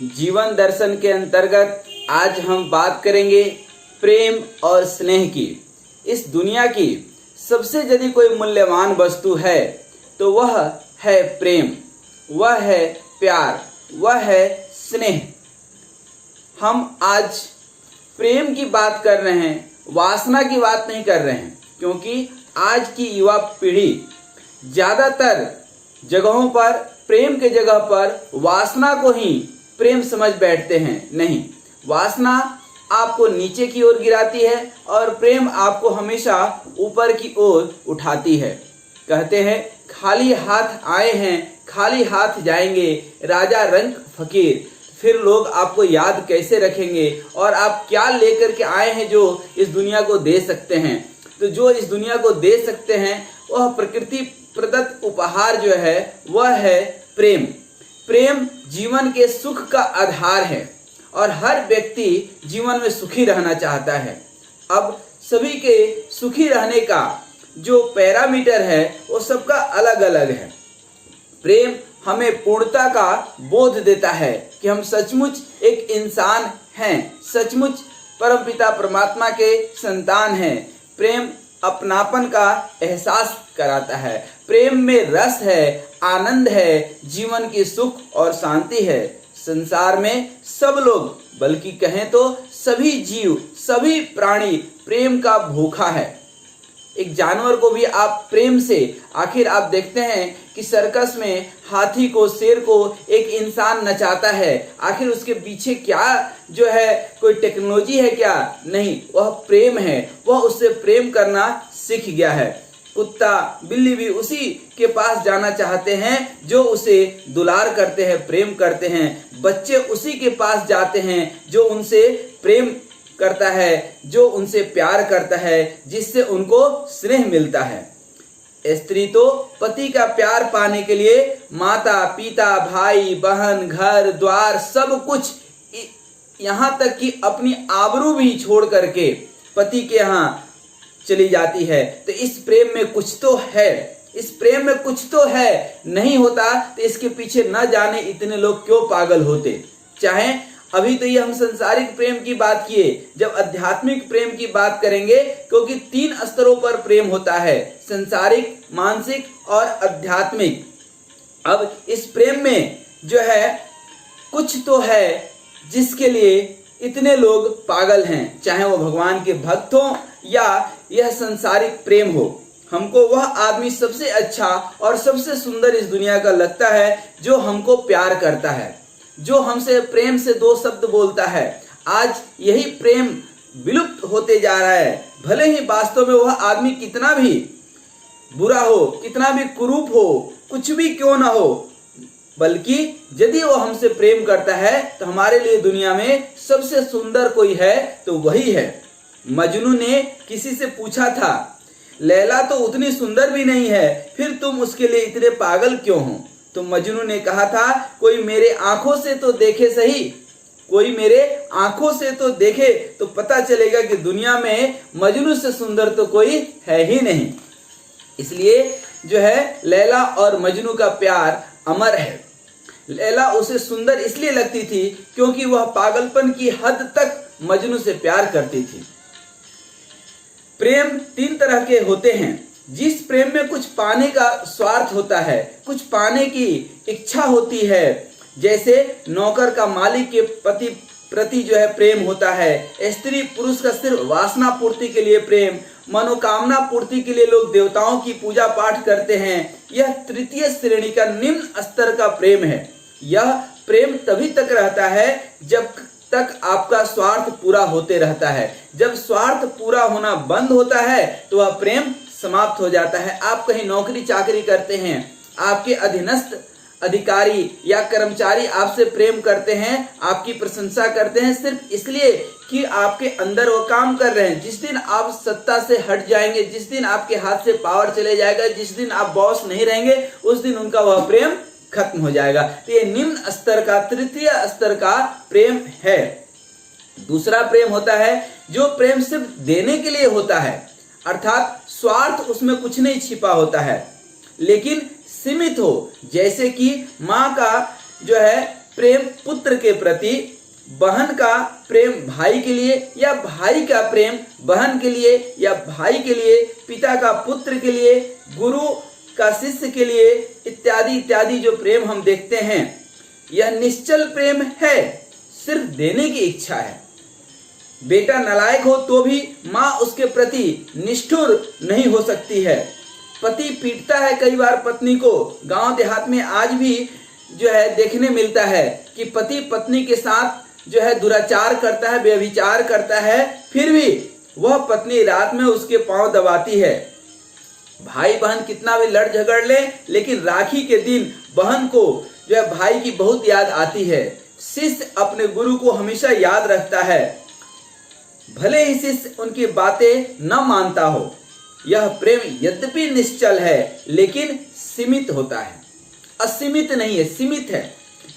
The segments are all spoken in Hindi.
जीवन दर्शन के अंतर्गत आज हम बात करेंगे प्रेम और स्नेह की। इस दुनिया की सबसे यदि कोई मूल्यवान वस्तु है तो वह है प्रेम, वह है प्यार, वह है स्नेह। हम आज प्रेम की बात कर रहे हैं, वासना की बात नहीं कर रहे हैं, क्योंकि आज की युवा पीढ़ी ज़्यादातर जगहों पर प्रेम के जगह पर वासना को ही प्रेम समझ बैठते हैं। नहीं, वासना आपको नीचे की ओर गिराती है और प्रेम आपको हमेशा ऊपर की ओर उठाती है। कहते हैं खाली हाथ आए हैं खाली हाथ जाएंगे, राजा रंक फकीर। फिर लोग आपको याद कैसे रखेंगे और आप क्या लेकर के आए हैं जो इस दुनिया को दे सकते हैं। तो जो इस दुनिया को दे सकते हैं वह प्रकृति प्रदत्त उपहार जो है वह है प्रेम। प्रेम जीवन के सुख का आधार है और हर व्यक्ति जीवन में सुखी रहना चाहता है। अब सभी के सुखी रहने का जो पैरामीटर है वो सबका अलग अलग है। प्रेम हमें पूर्णता का बोध देता है कि हम सचमुच एक इंसान हैं, सचमुच परमपिता परमात्मा के संतान हैं। प्रेम अपनापन का एहसास कराता है, प्रेम में रस है, आनंद है, जीवन की सुख और शांति है। संसार में सब लोग, बल्कि कहें तो सभी जीव, सभी प्राणी प्रेम का भूखा है। एक जानवर को भी आप प्रेम से, आखिर आप देखते हैं कि सर्कस में हाथी को, शेर को एक इंसान नचाता है, आखिर उसके पीछे क्या जो है, कोई टेक्नोलॉजी है क्या? नहीं, वह प्रेम है। वह उससे प्रेम करना सीख गया है। कुत्ता बिल्ली भी उसी के पास जाना चाहते हैं जो उसे दुलार करते हैं, प्रेम करते हैं। बच्चे उसी के पास जाते हैं जो उनसे प्रेम करता है, जो उनसे प्यार करता है, जिससे उनको स्नेह मिलता है। स्त्री तो पति का प्यार पाने के लिए माता पिता, भाई बहन, घर द्वार सब कुछ, यहाँ तक कि अपनी आबरू भी छोड़ करके पति के यहाँ चली जाती है। तो इस प्रेम में कुछ तो है, इस प्रेम में कुछ तो है। नहीं होता तो इसके पीछे न जाने इतने लोग क्यों पागल होते। चाहे अभी तो ये हम सांसारिक प्रेम की बात किए, जब आध्यात्मिक प्रेम की बात करेंगे, क्योंकि 3 स्तरों पर प्रेम होता है, सांसारिक, मानसिक और आध्यात्मिक। अब इस प्रेम में जो है कुछ तो है जिसके लिए इतने लोग पागल हैं, चाहे वो भगवान के भक्त हों या यह सांसारिक प्रेम हो। हमको वह आदमी सबसे अच्छा और सबसे सुंदर इस दुनिया का लगता है जो हमको प्यार करता है, जो हमसे प्रेम से 2 शब्द बोलता है। आज यही प्रेम विलुप्त होते जा रहा है। भले ही वास्तव में वह आदमी कितना भी बुरा हो, कितना भी कुरूप हो, कुछ भी क्यों ना हो, बल्कि यदि वो हमसे प्रेम करता है तो हमारे लिए दुनिया में सबसे सुंदर कोई है तो वही है। मजनू ने किसी से पूछा था, लैला तो उतनी सुंदर भी नहीं है, फिर तुम उसके लिए इतने पागल क्यों हो? तो मजनू ने कहा था, कोई मेरे आंखों से तो देखे सही, कोई मेरे आंखों से तो देखे तो पता चलेगा कि दुनिया में मजनू से सुंदर तो कोई है ही नहीं। इसलिए जो है लैला और मजनू का प्यार अमर है। लैला उसे सुंदर इसलिए लगती थी क्योंकि वह पागलपन की हद तक मजनू से प्यार करती थी। प्रेम 3 तरह के होते हैं। जिस प्रेम में कुछ पाने का स्वार्थ होता है, कुछ पाने की इच्छा होती है, जैसे नौकर का मालिक के पति प्रति जो है प्रेम होता है, स्त्री पुरुष का सिर्फ वासना पूर्ति के लिए प्रेम, मनोकामना पूर्ति के लिए लोग देवताओं की पूजा पाठ करते हैं, यह 3य श्रेणी का निम्न स्तर का प्रेम है। यह प्रेम तभी तक रहता है जब तक आपका स्वार्थ पूरा होते रहता है। जब स्वार्थ पूरा होना बंद होता है तो वह प्रेम समाप्त हो जाता है। आप कहीं नौकरी चाकरी करते हैं, आपके अधीनस्थ अधिकारी या कर्मचारी आपसे प्रेम करते हैं, आपकी प्रशंसा करते हैं सिर्फ इसलिए कि आपके अंदर वो काम कर रहे हैं। जिस दिन आप सत्ता से हट जाएंगे, जिस दिन आपके हाथ से पावर चले जाएगा, जिस दिन आप बॉस नहीं रहेंगे, उस दिन उनका वह प्रेम खत्म हो जाएगा। तो ये निम्न स्तर का, 3य स्तर का प्रेम है। दूसरा प्रेम होता है जो प्रेम सिर्फ देने के लिए होता है, अर्थात स्वार्थ उसमें कुछ नहीं छिपा होता है, लेकिन सीमित हो। जैसे कि माँ का जो है प्रेम पुत्र के प्रति, बहन का प्रेम भाई के लिए, या भाई का प्रेम बहन के लिए, या भाई के लिए पिता का पुत्र के लिए, गुरु का शिष्य के लिए, इत्यादि इत्यादि जो प्रेम हम देखते हैं, यह निश्चल प्रेम है, सिर्फ देने की इच्छा है। बेटा नालायक हो तो भी माँ उसके प्रति निष्ठुर नहीं हो सकती है। पति पीटता है कई बार पत्नी को। गांव देहात में आज भी जो है देखने मिलता है कि पति पत्नी के साथ जो है दुराचार करता है, व्यभिचार करता है, फिर भी वह पत्नी रात में उसके पांव दबाती है। भाई बहन कितना भी लड़ झगड़ ले, लेकिन राखी के दिन बहन को जो है भाई की बहुत याद आती है। शिष्य अपने गुरु को हमेशा याद रखता है, भले ही शिष्य उनकी बातें न मानता हो। यह प्रेम यद्यपि निश्चल है लेकिन सीमित होता है, असीमित नहीं है, सीमित है,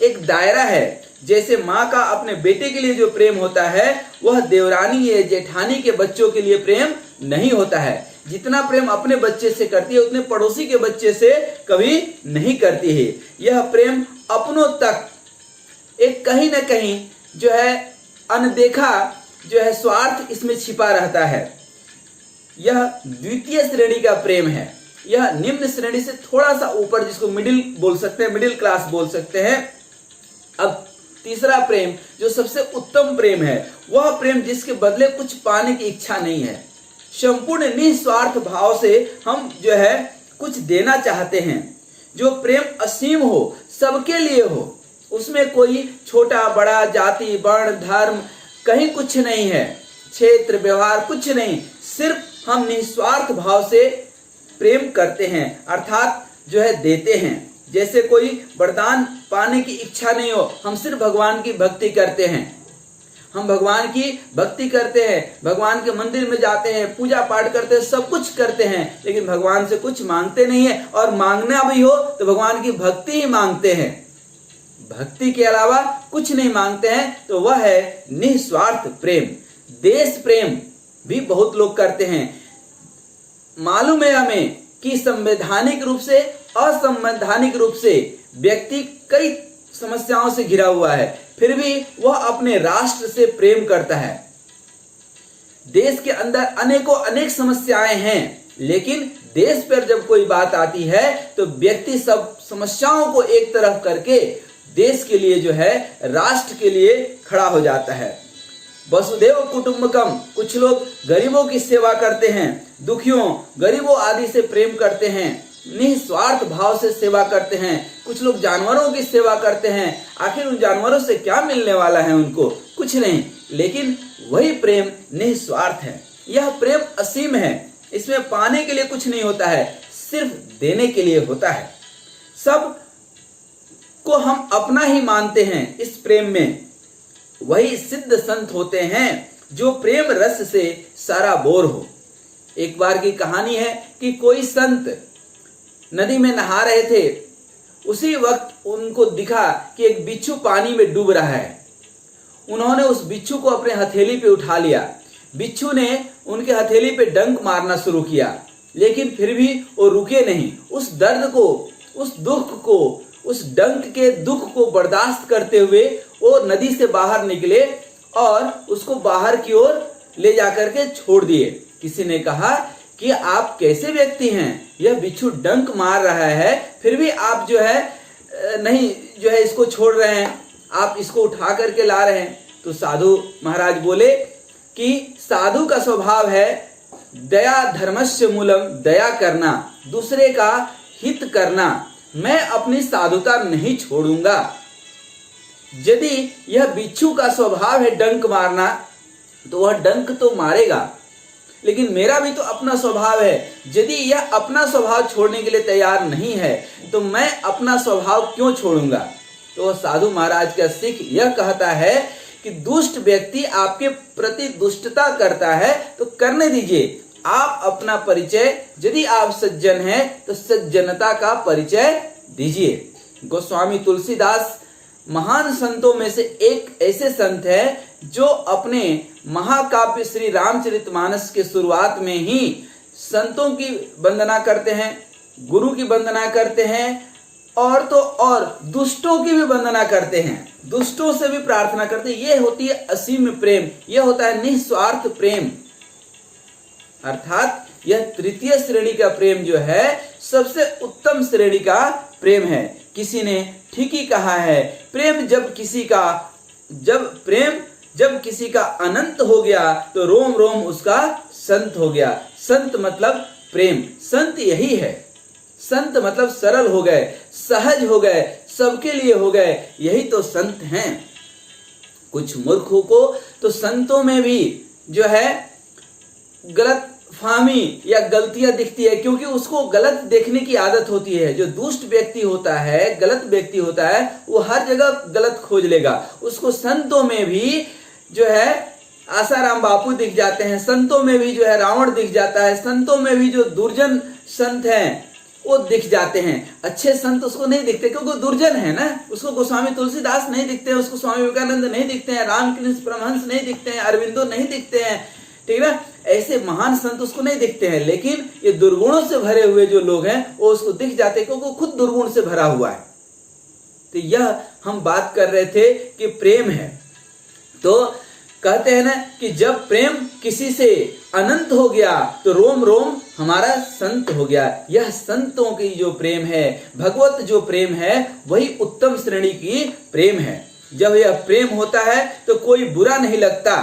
एक दायरा है। जैसे माँ का अपने बेटे के लिए जो प्रेम होता है वह देवरानी या जेठानी के बच्चों के लिए प्रेम नहीं होता है। जितना प्रेम अपने बच्चे से करती है उतने पड़ोसी के बच्चे से कभी नहीं करती है। यह प्रेम अपनों तक एक कहीं ना कहीं जो है अनदेखा जो है स्वार्थ इसमें छिपा रहता है। यह द्वितीय श्रेणी का प्रेम है। यह निम्न श्रेणी से थोड़ा सा ऊपर, जिसको मिडिल बोल सकते हैं, मिडिल क्लास बोल सकते हैं। अब तीसरा प्रेम जो सबसे उत्तम प्रेम है, वह प्रेम जिसके बदले कुछ पाने की इच्छा नहीं है। संपूर्ण निस्वार्थ भाव से हम जो है कुछ देना चाहते हैं। जो प्रेम असीम हो, सबके लिए हो, उसमें कोई छोटा बड़ा जाति वर्ण धर्म कहीं कुछ नहीं है, क्षेत्र व्यवहार कुछ नहीं, सिर्फ हम निस्वार्थ भाव से प्रेम करते हैं, अर्थात जो है देते हैं। जैसे कोई वरदान पाने की इच्छा नहीं हो, हम सिर्फ भगवान की भक्ति करते हैं। हम भगवान की भक्ति करते हैं, भगवान के मंदिर में जाते हैं, पूजा पाठ करते हैं, सब कुछ करते हैं, लेकिन भगवान से कुछ मांगते नहीं है। और मांगना भी हो तो भगवान की भक्ति ही मांगते हैं, भक्ति के अलावा कुछ नहीं मांगते हैं। तो वह है निस्वार्थ प्रेम। देश प्रेम भी बहुत लोग करते हैं। मालूम है हमें कि संवैधानिक रूप से, असंवैधानिक रूप से व्यक्ति कई समस्याओं से घिरा हुआ है, फिर भी वह अपने राष्ट्र से प्रेम करता है। देश के अंदर अनेकों अनेक समस्याएं हैं, लेकिन देश पर जब कोई बात आती है तो व्यक्ति सब समस्याओं को एक तरफ करके देश के लिए जो है, राष्ट्र के लिए खड़ा हो जाता है। वसुधैव कुटुंबकम, कुछ लोग गरीबों की सेवा करते हैं, दुखियों गरीबों आदि से प्रेम करते हैं, निस्वार्थ भाव से सेवा करते हैं। कुछ लोग जानवरों की सेवा करते हैं, आखिर उन जानवरों से क्या मिलने वाला है उनको, कुछ नहीं, लेकिन वही प्रेम निस्वार्थ है। यह प्रेम असीम है, इसमें पाने के लिए कुछ नहीं होता है, सिर्फ देने के लिए होता है। सब को हम अपना ही मानते हैं इस प्रेम में। वही सिद्ध संत होते हैं जो प्रेम रस से सराबोर हो। एक बार की कहानी है कि कोई संत नदी में नहा रहे थे। उसी वक्त उनको दिखा कि एक बिच्छू पानी में डूब रहा है। उन्होंने उस बिच्छू को अपने हथेली पे उठा लिया। बिच्छू ने उनके हथेली पे डंक मारना शुरू किया, लेकिन फिर भी वो रुके नहीं। उस दर्द को, उस दुख को, उस डंक के दुख को बर्दाश्त करते हुए वो नदी से बाहर निकले और उसको बाहर की ओर ले जाकर के छोड़ दिए। किसी ने कहा कि आप कैसे व्यक्ति हैं, यह बिच्छू डंक मार रहा है, फिर भी आप जो है नहीं जो है इसको छोड़ रहे हैं, आप इसको उठा करके ला रहे हैं। तो साधु महाराज बोले कि साधु का स्वभाव है दया धर्मस्य मूलम, दया करना, दूसरे का हित करना। मैं अपनी साधुता नहीं छोड़ूंगा। यदि यह बिच्छू का स्वभाव है डंक मारना, तो वह डंक तो मारेगा, लेकिन मेरा भी तो अपना स्वभाव है। यदि यह अपना स्वभाव छोड़ने के लिए तैयार नहीं है तो मैं अपना स्वभाव क्यों छोड़ूंगा। तो साधु महाराज का सिख यह कहता है कि दुष्ट व्यक्ति आपके प्रति दुष्टता करता है तो करने दीजिए, आप अपना परिचय, यदि आप सज्जन हैं तो सज्जनता का परिचय दीजिए। गोस्वामी तुलसीदास महान संतों में से एक ऐसे संत है जो अपने महाकाव्य श्री रामचरितमानस के शुरुआत में ही संतों की वंदना करते हैं, गुरु की वंदना करते हैं, और तो और दुष्टों की भी वंदना करते हैं, दुष्टों से भी प्रार्थना करते हैं। ये होती है असीम प्रेम, ये होता है निस्वार्थ प्रेम। अर्थात यह तृतीय श्रेणी का प्रेम जो है सबसे उत्तम श्रेणी का प्रेम है। किसी ने ठीक ही कहा है, प्रेम जब किसी का अनंत हो गया तो रोम रोम उसका संत हो गया। संत मतलब प्रेम, संत यही है। संत मतलब सरल हो गए, सहज हो गए, सबके लिए हो गए, यही तो संत हैं। कुछ मूर्खों को तो संतों में भी जो है गलत फाहमी या गलतियां दिखती है, क्योंकि उसको गलत देखने की आदत होती है। जो दुष्ट व्यक्ति होता है, गलत व्यक्ति होता है, वो हर जगह गलत खोज लेगा। उसको संतों में भी जो है आसाराम बापू दिख जाते हैं, संतों में भी जो है रावण दिख जाता है, संतों में भी जो दुर्जन संत हैं वो दिख जाते हैं। अच्छे संत उसको नहीं दिखते क्योंकि वो दुर्जन है ना। उसको गोस्वामी तुलसीदास नहीं दिखते हैं, उसको स्वामी विवेकानंद नहीं दिखते हैं, रामकृष्ण परमहंस नहीं दिखते हैं, अरविंदो नहीं दिखते हैं, ठीक है ना। ऐसे महान संत उसको नहीं दिखते हैं। लेकिन ये दुर्गुणों से भरे हुए जो लोग हैं वो उसको दिख जाते हैं, क्योंकि वो खुद दुर्गुण से भरा हुआ है। तो यह हम बात कर रहे थे कि प्रेम है। तो कहते हैं ना कि जब प्रेम किसी से अनंत हो गया तो रोम रोम हमारा संत हो गया। यह संतों की जो प्रेम है, भगवत जो प्रेम है, वही उत्तम श्रेणी की प्रेम है। जब यह प्रेम होता है तो कोई बुरा नहीं लगता,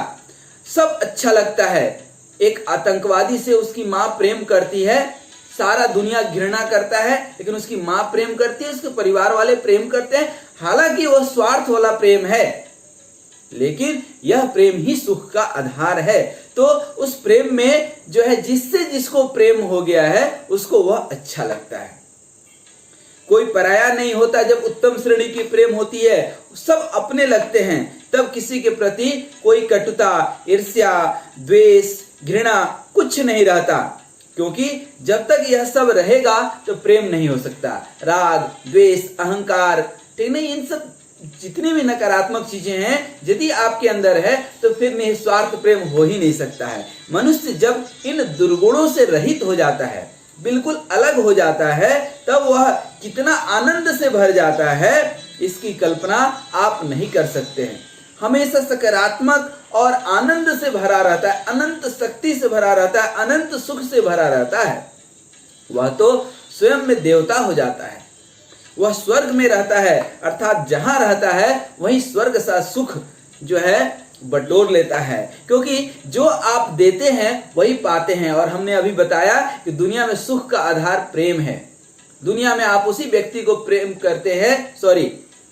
सब अच्छा लगता है। एक आतंकवादी से उसकी माँ प्रेम करती है, सारा दुनिया घृणा करता है, लेकिन उसकी माँ प्रेम करती है, उसके परिवार वाले प्रेम करते हैं। हालांकि वह स्वार्थ वाला प्रेम है, लेकिन यह प्रेम ही सुख का आधार है। तो उस प्रेम में जो है जिससे जिसको प्रेम हो गया है उसको वह अच्छा लगता है। कोई पराया नहीं होता। जब उत्तम श्रेणी की प्रेम होती है सब अपने लगते हैं, तब किसी के प्रति कोई कटुता, ईर्ष्या, द्वेष, घृणा कुछ नहीं रहता। क्योंकि जब तक यह सब रहेगा तो प्रेम नहीं हो सकता। राग, द्वेष, अहंकार, ठीक नहीं, इन सब जितनी भी नकारात्मक चीजें हैं यदि आपके अंदर है तो फिर निस्वार्थ प्रेम हो ही नहीं सकता है। मनुष्य जब इन दुर्गुणों से रहित हो जाता है, बिल्कुल अलग हो जाता है, तब वह कितना आनंद से भर जाता है इसकी कल्पना आप नहीं कर सकते हैं। हमेशा सकारात्मक और आनंद से भरा रहता है, अनंत शक्ति से भरा रहता है, अनंत सुख से भरा रहता है। वह तो स्वयं में देवता हो जाता है, वह स्वर्ग में रहता है। अर्थात जहां रहता है वहीं स्वर्ग सा सुख जो है बटोर लेता है। क्योंकि जो आप देते हैं वही पाते हैं। और हमने अभी बताया कि दुनिया में सुख का आधार प्रेम है। दुनिया में आप उसी व्यक्ति को प्रेम करते हैं,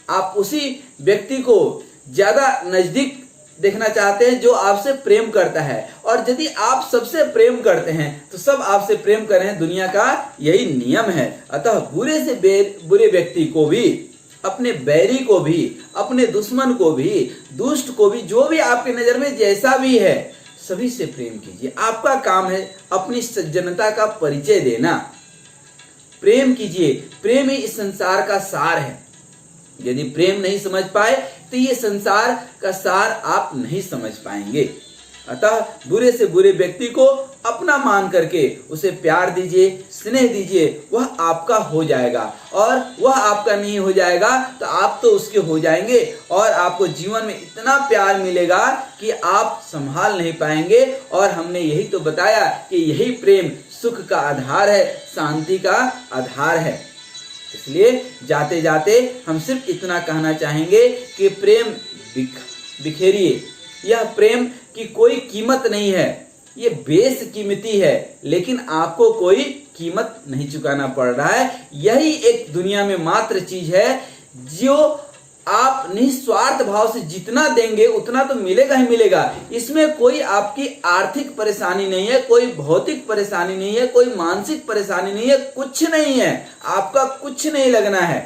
आप उसी व्यक्ति को ज्यादा नजदीक देखना चाहते हैं जो आपसे प्रेम करता है। और यदि आप सबसे प्रेम करते हैं तो सब आपसे प्रेम करें, दुनिया का यही नियम है। अतः बुरे से बुरे व्यक्ति को भी, अपने बैरी को भी, अपने दुश्मन को भी, दुष्ट को भी, जो भी आपकी नजर में जैसा भी है, सभी से प्रेम कीजिए। आपका काम है अपनी सज्जनता का परिचय देना। प्रेम कीजिए, प्रेम ही इस संसार का सार है। यदि प्रेम नहीं समझ पाए तो ये संसार का सार आप नहीं समझ पाएंगे। अतः बुरे से बुरे व्यक्ति को अपना मान करके उसे प्यार दीजिए, स्नेह दीजिए, वह आपका हो जाएगा। और वह आपका नहीं हो जाएगा तो आप तो उसके हो जाएंगे, और आपको जीवन में इतना प्यार मिलेगा कि आप संभाल नहीं पाएंगे। और हमने यही तो बताया कि यही प्रेम सुख का आधार है, शांति का आधार है। इसलिए जाते जाते हम सिर्फ इतना कहना चाहेंगे कि प्रेम बिखेरिए। यह प्रेम की कोई कीमत नहीं है, ये बेशकीमती है, लेकिन आपको कोई कीमत नहीं चुकाना पड़ रहा है। यही एक दुनिया में मात्र चीज है जो आप निस्वार्थ भाव से जितना देंगे उतना तो मिलेगा ही मिलेगा। इसमें कोई आपकी आर्थिक परेशानी नहीं है, कोई भौतिक परेशानी नहीं है, कोई मानसिक परेशानी नहीं है, कुछ नहीं है, आपका कुछ नहीं लगना है।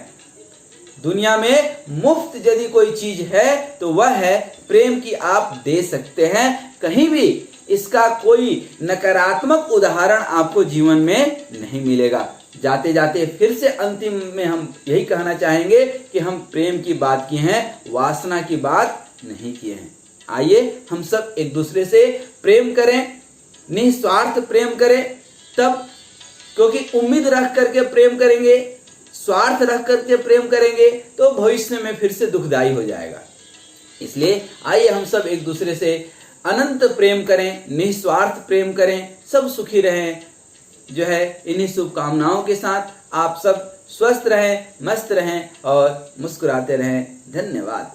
दुनिया में मुफ्त यदि कोई चीज है तो वह है प्रेम की आप दे सकते हैं। कहीं भी इसका कोई नकारात्मक उदाहरण आपको जीवन में नहीं मिलेगा। जाते जाते फिर से अंतिम में हम यही कहना चाहेंगे कि हम प्रेम की बात किए हैं, वासना की बात नहीं किए हैं। आइए हम सब एक दूसरे से प्रेम करें, निस्वार्थ प्रेम करें। तब क्योंकि उम्मीद रख करके प्रेम करेंगे, स्वार्थ रख करके प्रेम करेंगे तो भविष्य में फिर से दुखदायी हो जाएगा। इसलिए आइए हम सब एक दूसरे से अनंत प्रेम करें, निस्वार्थ प्रेम करें, सब सुखी रहें। जो है इन्हीं शुभकामनाओं के साथ आप सब स्वस्थ रहें, मस्त रहें और मुस्कुराते रहें। धन्यवाद।